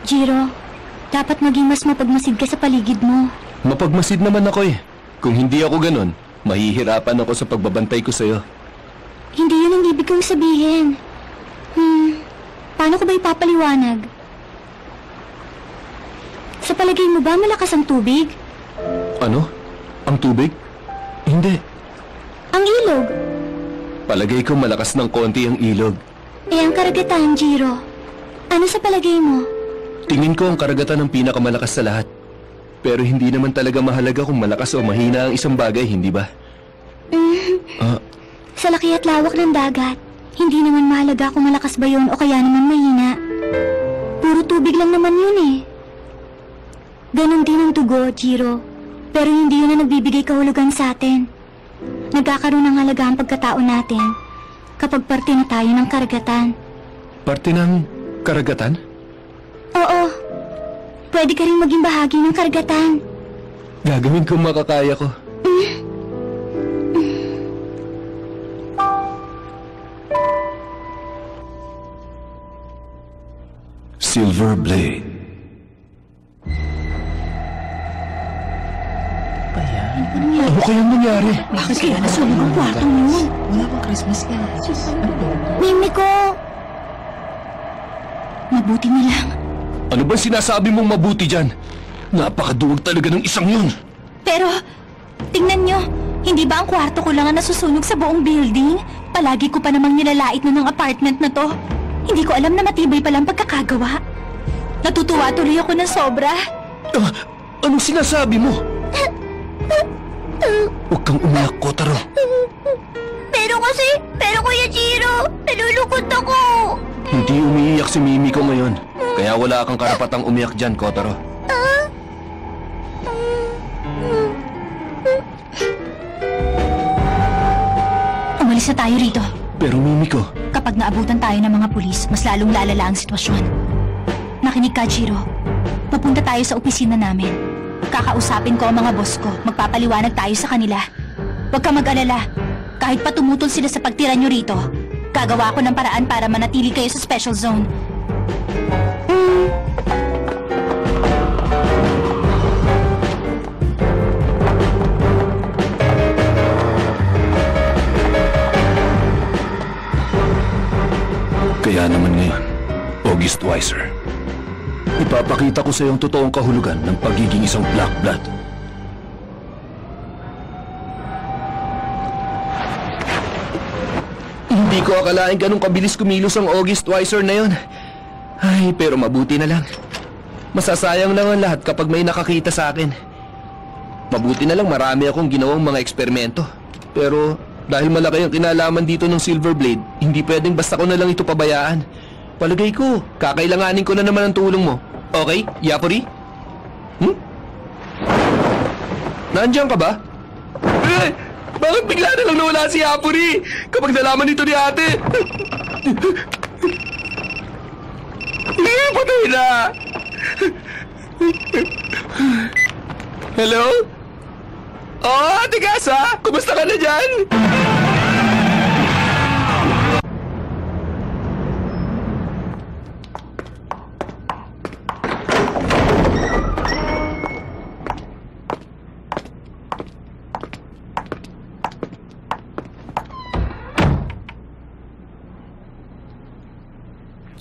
Jiro, dapat maging mas mapagmasid ka sa paligid mo. Mapagmasid naman ako eh. Kung hindi ako ganon, mahihirapan ako sa pagbabantay ko sa'yo. Hindi yun ang ibig kong sabihin. Paano ko ba ipapaliwanag? Sa palagay mo ba malakas ang tubig? Ano? Ang tubig? Hindi. Ang ilog? Palagay ko malakas ng konti ang ilog. Ang karagatan, Jiro. Ano sa palagay mo? Tingin ko ang karagatan ang pinakamalakas sa lahat. Pero hindi naman talaga mahalaga kung malakas o mahina ang isang bagay, hindi ba? Sa laki at lawak ng dagat, hindi naman mahalaga kung malakas ba yun o kaya naman mahina. Puro tubig lang naman yun eh. Ganon din ang dugo, Jiro. Pero hindi yun ang nagbibigay kahulugan sa atin. Nagkakaroon ng halaga ang pagkatao natin kapag parte na tayo ng karagatan. Parte ng karagatan? Oo. Pwede ka rin maging bahagi ng karagatan. Gagawin kong makakaya ko. Silver Blade. Ano kayang nangyari? Bakit kaya nasunog ang kwartong yun? Wala pang Christmas ka. Mimi ko! Mabuti na lang. Ano ba sinasabi mong mabuti dyan? Napakaduwag talaga ng isang yun. Pero, tingnan nyo. Hindi ba ang kwarto ko lang ang nasusunog sa buong building? Palagi ko pa namang nilalait na ng apartment na to. Hindi ko alam na matibay palang pagkakagawa. Natutuwa tuloy ako ng sobra. Anong sinasabi mo? Huwag kang umiyak, Kotaro. Pero Kuya Jiro, nalulungkot ako. Hindi umiiyak si Mimi ko ngayon. Kaya wala kang karapatang umiyak dyan, Kotaro. Umalis na tayo rito. Pero Mimi ko... Kapag naabutan tayo ng mga pulis, mas lalong lalala ang sitwasyon. Nakinig ka, Jiro. Pupunta tayo sa opisina namin. Kakausapin ko ang mga boss ko. Magpapaliwanag tayo sa kanila. Huwag ka mag-alala. Kahit pa tumutol sila sa pagtira nyo rito, gagawa ko ng paraan para manatili kayo sa special zone. Kaya naman ngayon, August Weiser, ipapakita ko sa iyong totoong kahulugan ng pagiging isang Black Blood. Hindi ko akalain ganun kabilis kumilos ang August Weiser na yun. Ay, pero mabuti na lang. Masasayang lang ang lahat kapag may nakakita sa akin. Mabuti na lang marami akong ginawang mga eksperimento. Pero dahil malaki ang kinalaman dito ng Silver Blade, hindi pwedeng basta ko na lang ito pabayaan. Palagay ko, kakailanganin ko na naman ang tulong mo. Okay, Yapori? Nandiyan ka ba? Bakit bigla na lang nawala si Yapori kapag nalaman nito ni ate? Patay na! Hello? Oh, Ate Gasa! Kumusta ka na dyan?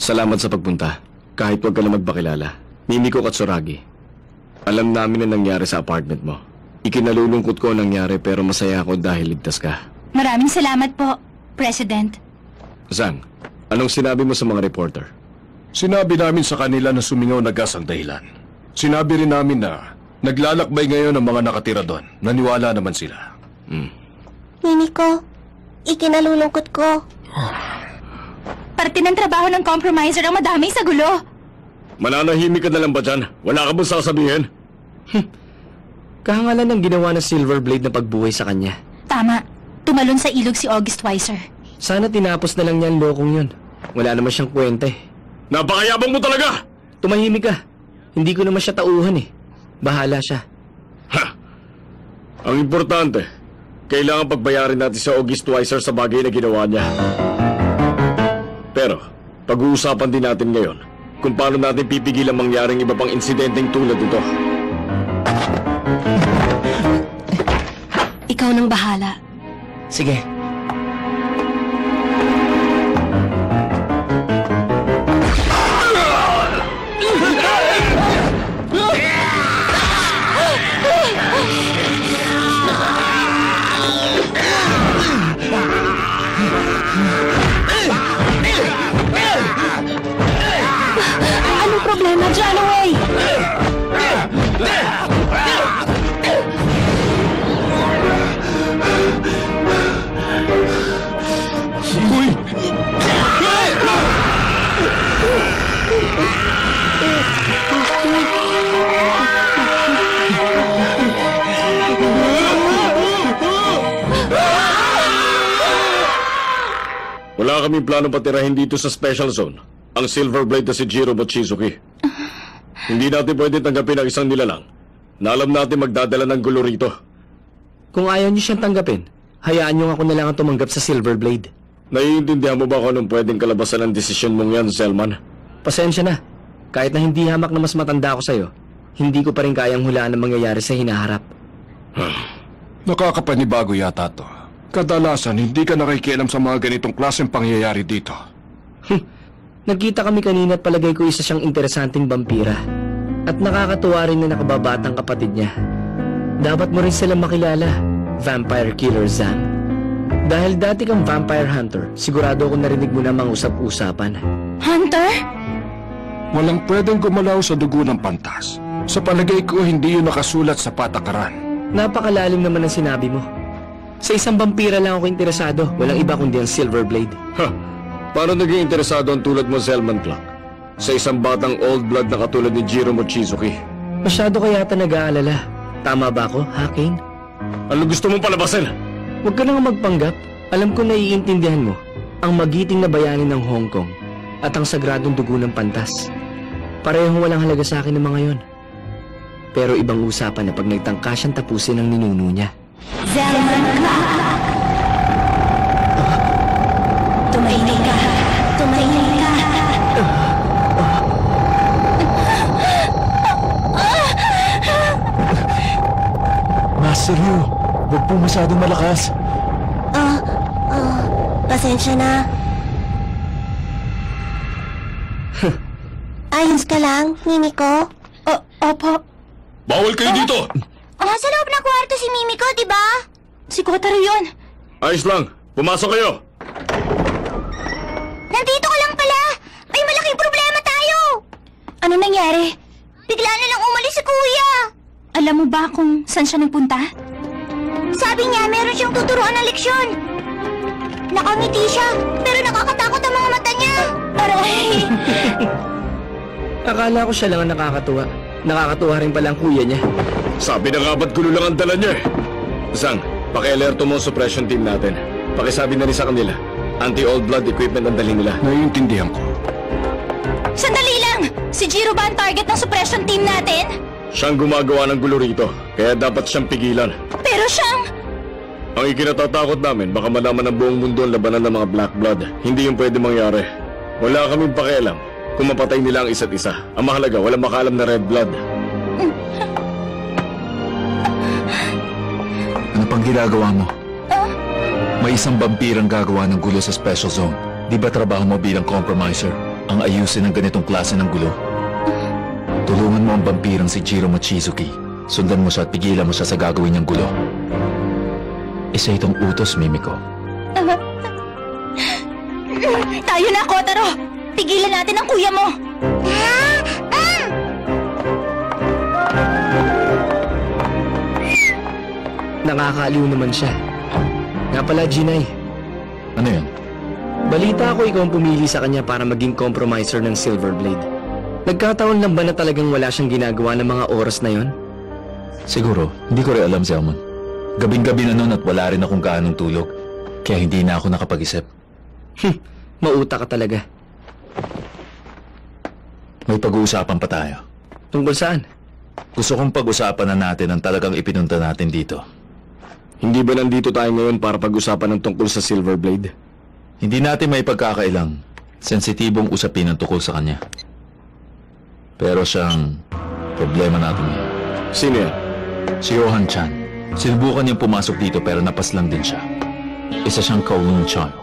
Salamat sa pagpunta. Kahit huwag ka na magpakilala. Mimiko Katsuragi. Alam namin na nangyari sa apartment mo. Ikinalulungkot ko ang nangyari pero masaya ako dahil ligtas ka. Maraming salamat po, President. Zhang, anong sinabi mo sa mga reporter? Sinabi namin sa kanila na sumingaw na gas ang dahilan. Sinabi rin namin na naglalakbay ngayon ang mga nakatira doon. Naniwala naman sila. Mimi ko, ikinalulungkot ko. Parte ng trabaho ng compromiser ang madami sa gulo. Mananahimik ka na lang ba dyan? Wala ka bang sasabihin? Kahangalan ng ginawa ng Silver Blade na pagbuhay sa kanya. Tama. Tumalon sa ilog si August Weiser. Sana tinapos na lang niya ang lokong yun. Wala naman siyang kwenta eh. Napakayabang mo talaga! Tumahimik ka. Hindi ko naman siya tauhan eh. Bahala siya. Ha! Ang importante, kailangan pagbayarin natin si August Weiser sa bagay na ginawa niya. Pero, pag-uusapan din natin ngayon, kung paano natin pipigilan mangyaring iba pang insidenteng tulad nito. Ikaw nang bahala. Sige. Anong problema dyan, away? Uy! Wala kaming plano patirahin dito sa Special Zone ang Silver Blade na si Jiro Mochizuki. Hindi natin pwede tanggapin ang isang nilalang na alam natin magdadala ng gulo rito. Kung ayaw niyo siyang tanggapin, hayaan niyo ako na lang ang tumanggap sa Silver Blade. Naiintindihan mo ba kung anong pwedeng kalabasan ng desisyon mong yan, Selman? Pasensya na. Kahit na hindi hamak na mas matanda ako sa'yo, hindi ko pa rin kayang hulaan ang mangyayari sa hinaharap. Nakakapanibago yata to. Kadalasan, hindi ka nakikialam sa mga ganitong klaseng pangyayari dito. Nagkita kami kanina at palagay ko isa siyang interesanting vampira. At nakakatuwa rin na nakababatang kapatid niya. Dapat mo rin silang makilala, Vampire Killer Zhang. Dahil dati kang vampire hunter, sigurado ako narinig mo na mga usap-usapan. Hunter? Walang pwedeng gumalaw sa dugo ng pantas. Sa palagay ko, hindi yun nakasulat sa patakaran. Napakalalim naman ang sinabi mo. Sa isang vampira lang ako interesado, walang iba kundi ang Silver Blade. Paano naging interesado ang tulad mo, Selman Clark? Sa isang batang old blood na katulad ni Jiro Mochizuki? Masyado ka yata nag-aalala. Tama ba ako, ha, Kane? Ano gusto mong palabasin? Huwag ka nang magpanggap. Alam ko naiintindihan mo ang magiting na bayani ng Hong Kong at ang sagradong dugo ng pantas. Parehong walang halaga sa akin ng mga yon. Pero ibang usapan na pag nagtangka siyang tapusin ang ninuno niya. Selman Clark! Tumahimik ka! Tumahimik ka! Master Yu, huwag po masyadong malakas. Pasensya na. Ayos ka lang, Mimiko? Opo. Bawal kayo dito! Sa loob ng kwarto si Mimiko, di ba? Si Kotaro yun. Ayos lang, pumasok kayo! Nandito ka lang pala! May malaking problema tayo! Ano nangyari? Bigla na lang umalis si Kuya! Alam mo ba kung saan siya nagpunta? Sabi niya meron siyang tuturuan ng leksyon. Nakangiti siya, pero nakakatakot ang mga mata niya. Aray! Akala ko siya lang ang nakakatuwa. Nakakatuwa rin pala ang kuya niya. Sabi na nga ba't gulo lang ang dala niya eh? Zhang, paki-alerto mo ang suppression team natin. Pakisabi na rin sa kanila, anti-old blood equipment ang dali nila. Naiintindihan ko. Sandali lang! Si Jiro ba ang target ng suppression team natin? Siyang gumagawa ng gulo rito, kaya dapat siyang pigilan. Pero siyang... Ang ikinatatakot namin, baka malaman ng buong mundo ang labanan ng mga Black Blood. Hindi yung pwede mangyari. Wala kaming pakialam kung mapatay nila ang isa't isa. Ang mahalaga, walang makaalam na Red Blood. Ano pang ginagawa mo? May isang vampirang gagawa ng gulo sa Special Zone. Di ba trabaho mo bilang compromiser ang ayusin ng ganitong klase ng gulo? Tulungan mo ang vampirang si Jiro Mochizuki. Sundan mo siya at pigilan mo siya sa gagawin niyang gulo. Isa itong utos, Mimiko. Tayo na, Kotaro! Pigilan natin ang kuya mo! Nakakaaliw naman siya. Nga pala, Jinay. Ano yun? Balita ko ikaw ang pumili sa kanya para maging compromiser ng Silver Blade. Nagkataon lang ba na talagang wala siyang ginagawa ng mga oras na yon? Siguro, hindi ko rin alam, Zelman. Gabing-gabi na nun at wala rin akong kaanong tulog. Kaya hindi na ako nakapag-isip. Mauta ka talaga. May pag-uusapan pa tayo. Tungkol saan? Gusto kong pag-usapan na natin ang talagang ipinunta natin dito. Hindi ba nandito tayo ngayon para pag-usapan ng tungkol sa Silver Blade? Hindi natin may pagkakailang. Sensitibong usapin ang tukol sa kanya. Pero siyang problema natin ngayon. Sino yan? Si Johan Chan. Sinubukan niyang pumasok dito pero napaslang din siya. Isa siyang Kowloon child.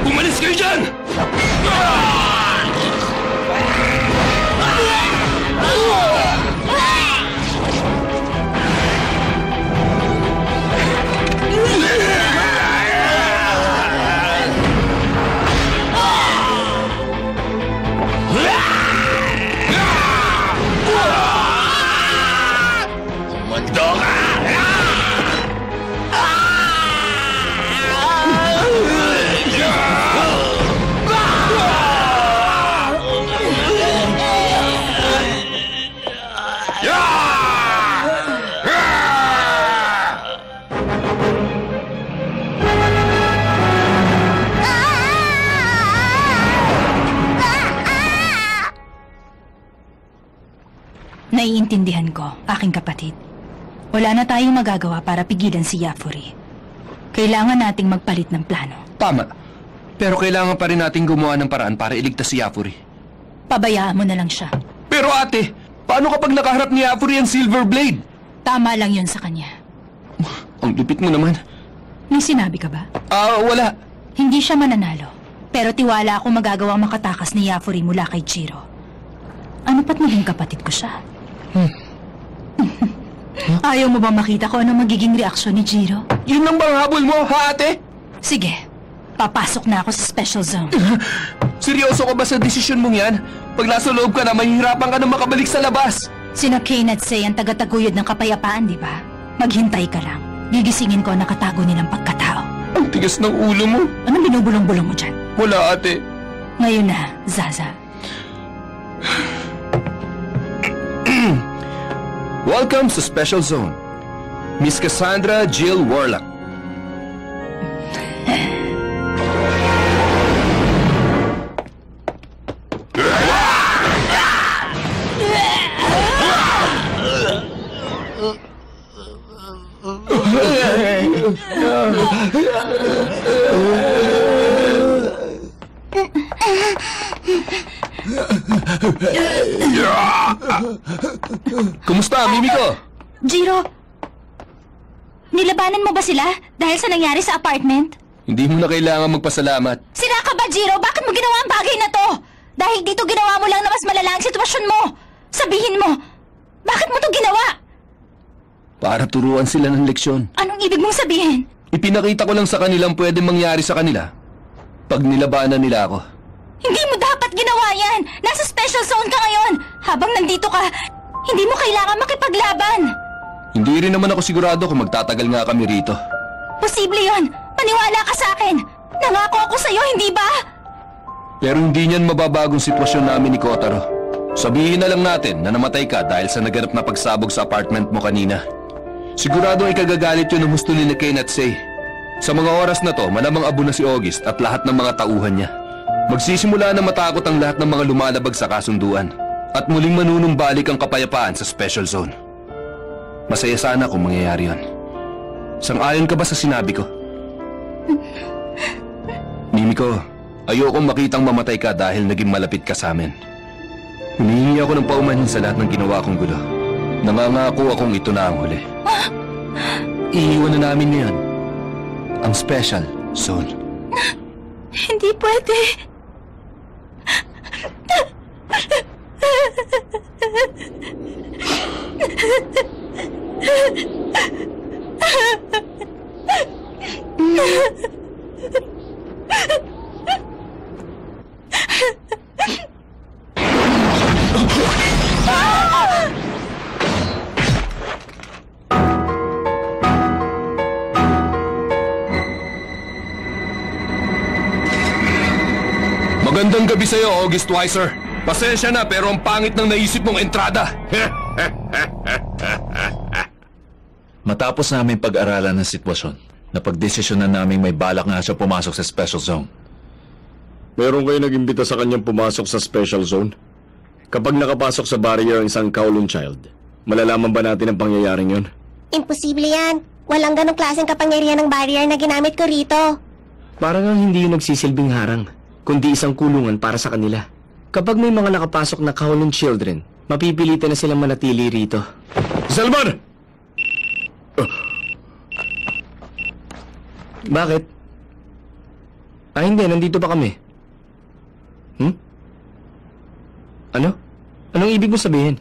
Umalis kayo dyan! Naiintindihan ko, aking kapatid. Wala na tayong magagawa para pigilan si Yafuri. Kailangan nating magpalit ng plano. Tama. Pero kailangan pa rin natin gumawa ng paraan para iligtas si Yafuri. Pabayaan mo na lang siya. Pero ate, paano kapag nakaharap ni Yafuri ang Silver Blade? Tama lang yun sa kanya. Ang lupit mo naman. May sinabi ka ba? Wala. Hindi siya mananalo. Pero tiwala ako magagawang makatakas ni Yafuri mula kay Jiro. Ano pa't maging kapatid ko siya? Ayaw mo bang makita ko ano magiging reaksyon ni Jiro? Yun lang bang habol mo, ha ate? Sige, papasok na ako sa special zone. Seryoso ka ba sa desisyon mong yan? Pag nasa loob ka na, mahihirapan ka na makabalik sa labas. Sina Kane at Sei ang tagataguyod ng kapayapaan, di ba? Maghintay ka lang. Gigisingin ko ang nakatago nilang pagkatao. Ang tigas ng ulo mo. Anong binubulong-bulong mo dyan? Wala ate. Ngayon na, Zaza. Welcome sa Special Zone. Miss Cassandra Jill Warlock. Kumusta, Mimiko? Jiro, nilabanan mo ba sila dahil sa nangyari sa apartment? Hindi mo na kailangan magpasalamat. Sira ka ba, Jiro? Bakit mo ginawa ang bagay na to? Dahil dito ginawa mo lang na mas malala ang sitwasyon mo. Sabihin mo, bakit mo to ginawa? Para turuan sila ng leksyon. Anong ibig mong sabihin? Ipinakita ko lang sa kanilang pwede mangyari sa kanila pag nilabanan nila ako. Hindi mo dapat ginawa yan! Nasa special zone ka ngayon! Habang nandito ka, hindi mo kailangan makipaglaban! Hindi rin naman ako sigurado kung magtatagal nga kami rito. Posible yon! Maniwala ka sa akin! Nangako ako sa'yo, hindi ba? Pero hindi niyan mababagong sitwasyon namin ni Kotaro. Sabihin na lang natin na namatay ka dahil sa naganap na pagsabog sa apartment mo kanina. Sigurado ikagagalit yun ng gusto ni Kane at Sei. Sa mga oras na to, malamang abo na si August at lahat ng mga tauhan niya. Magsisimula na matakot ang lahat ng mga lumalabag sa kasunduan at muling manunumbalik ang kapayapaan sa Special Zone. Masaya sana kung mangyayari yun. Sang-ayon ka ba sa sinabi ko? Mimiko, ayokong makitang mamatay ka dahil naging malapit ka sa amin. Humihingi ako ng paumanhin sa lahat ng ginawa kong gulo. Nangangako akong ito na ang huli. Iiwan na namin ngayon ang Special Zone. Hindi pwede. Magandang gabi sa'yo, August Weiser. Pasensya na pero ang pangit ng naisip mong entrada. Matapos namin pag-aralan ng sitwasyon, napagdesisyonan namin may balak nga siya pumasok sa Special Zone. Meron kayo nag-imbita sa kanyang pumasok sa special zone? Kapag nakapasok sa barrier ang isang Kowloon child, malalaman ba natin ang pangyayaring yon? Imposible yan. Walang ganong klaseng kapangyarihan ng barrier na ginamit ko rito. Parang ang hindi yung nagsisilbing harang, kundi isang kulungan para sa kanila. Kapag may mga nakapasok na Kowloon children, mapipilitan na silang manatili rito. Salman! Bakit? Hindi. Nandito pa kami. Ano? Anong ibig mo sabihin?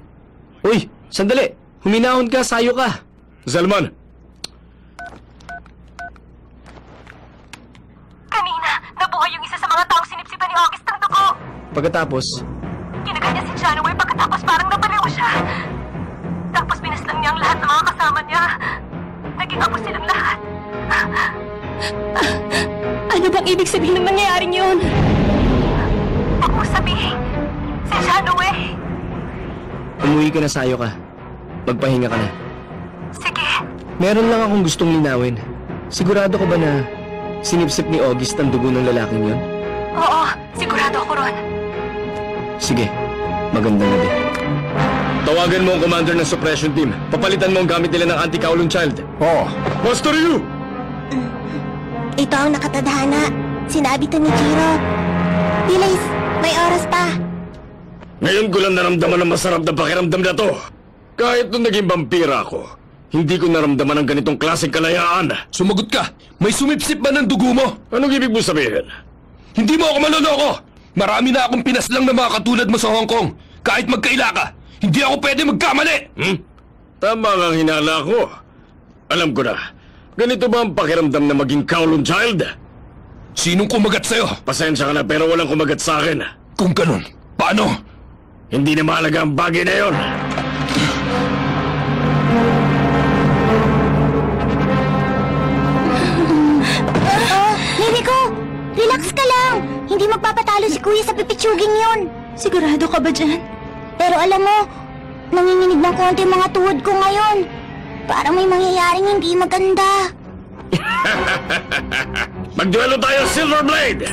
Uy! Sandali! Huminahon ka! Sayo ka! Salman! Kanina, nabuhay yung isa sa mga taong sinipsipan ni August ng dugo. Pagkatapos, Kinagat niya si Janaway pagkatapos parang napaliw siya. Tapos binaslang niya ang lahat ng mga kasama niya. Naging ako silang lahat. Ano bang ibig sabihin ng nangyayaring yun? Huwag mo sabihin, si Janaway. umuwi ka na, sayo ka. Magpahinga ka na. Sige, Meron lang akong gustong linawin. Sigurado ka ba na sinipsip ni August ang dugo ng lalaking yun? oo, sigurado ako ron. Sige, magandang gabi. Tawagan mo ang commander ng suppression team. Papalitan mo ang gamit nila ng anti-Kowloon child. Oo. Master Yu! Ito ang nakatadhana. Sinabi to ni Jiro. Bilis, may oras pa. Ngayon ko lang naramdaman ang masarap na pakiramdam na to. Kahit nung naging vampira ako, hindi ko naramdaman ang ganitong klaseng kalayaan. Sumagot ka! May sumipsip ba ng dugo mo? Anong ibig mo sabihin? Hindi mo ako maloloko! Marami na akong pinaslang na mga katulad mo sa Hong Kong. Kahit magkaila ka, hindi ako pwede magkamali! Tama ang hinala ko. Alam ko na. Ganito ba ang pakiramdam na maging Kowloon child? Sinong kumagat sa'yo? Pasensya ka na pero walang kumagat sa akin. Kung ganun, paano? Hindi na mahalaga ang bagay na yon. Mimiko, relax ka lang. Hindi magpapatalo si Kuya sa pipitsuging yun. Sigurado ka ba dyan? Pero alam mo, nanginginig ng konti mga tuhod ko ngayon. Parang may mangyayaring hindi maganda. Magduelo tayo, Silverblade!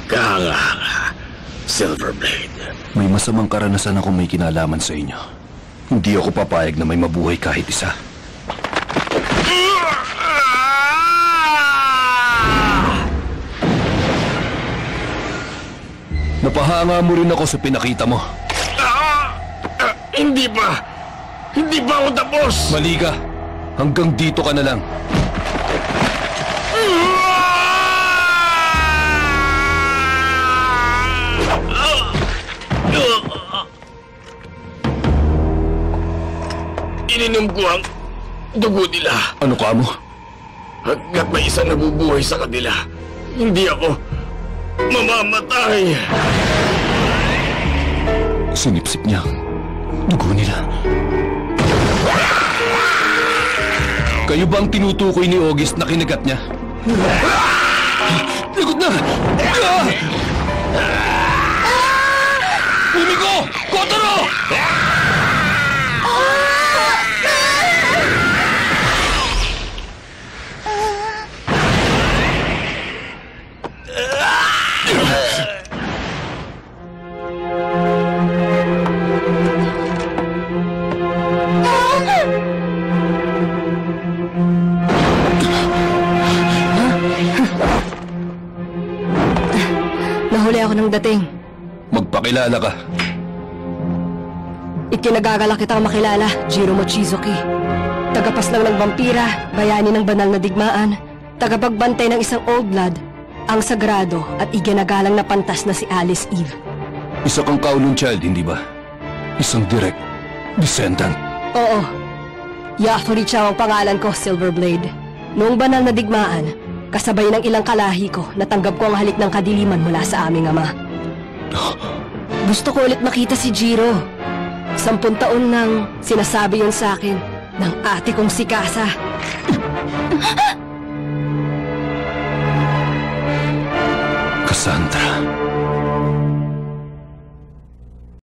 Kahanga, Silverblade. May masamang karanasan ako may kinalaman sa inyo. Hindi ako papayag na may mabuhay kahit isa. Napahanga mo rin ako sa pinakita mo. Hindi pa! Hindi pa ako tapos! Mali ka. Hanggang dito ka na lang. Ininom ko ang dugo nila. Ano ka mo? Hanggat may isang nabubuhay sa kanila, hindi ako mamamatay. Sinipsip niya ang dugo nila. Kayo ba ang tinutukoy ni August na kinagat niya? Lagot na! Mimiko! Kotaro! Nahuli ako ng dating. Magpakilala ka. Ikinagagalak kitang makilala, Jiro Mochizuki. Tagapaslang ng vampira, bayani ng banal na digmaan, tagapagbantay ng isang old blood, ang sagrado at iginagalang na pantas na si Alice Eve. Isa kang Kowloon child, hindi ba? Isang direct descendant. Oo. Yafuri Chow ang pangalan ko, Silverblade. Noong banal na digmaan, kasabay ng ilang kalahi ko, natanggap ko ang halik ng kadiliman mula sa aming ama. Gusto ko ulit makita si Jiro. 10 taon nang sinasabi yun sa akin ng ate kong si Kasa.